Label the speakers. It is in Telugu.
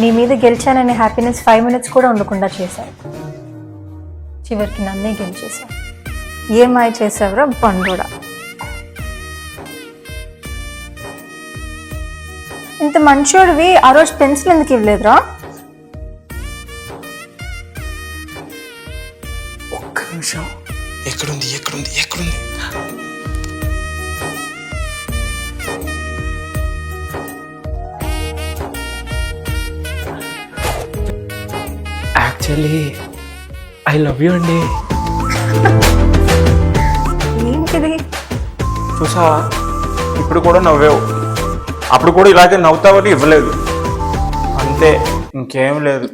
Speaker 1: నీ మీద గెలిచాననే హ్యాపీనెస్ 5 minutes కూడా ఉండకుండా చేశావు. చివరికి నన్నే గెలిచేశావు. ఏమై చేసావురా బండోడా. ఇంత మంచోడివి ఆ రోజు పెన్సిల్ ఎందుకు ఇవ్వలేదురా?
Speaker 2: ఒక్క నిమిషం.
Speaker 3: ఎక్కడుంది ఎక్కడుంది ఎక్కడుంది?
Speaker 2: యాక్చువల్లీ ఐ లవ్ యూ అండి.
Speaker 1: ఏంటిది?
Speaker 2: చూసా, ఇప్పుడు కూడా నవ్వావు. అప్పుడు కూడా ఇలాగే నవ్వుతావని ఇవ్వలేదు. అంతే, ఇంకేం లేదు.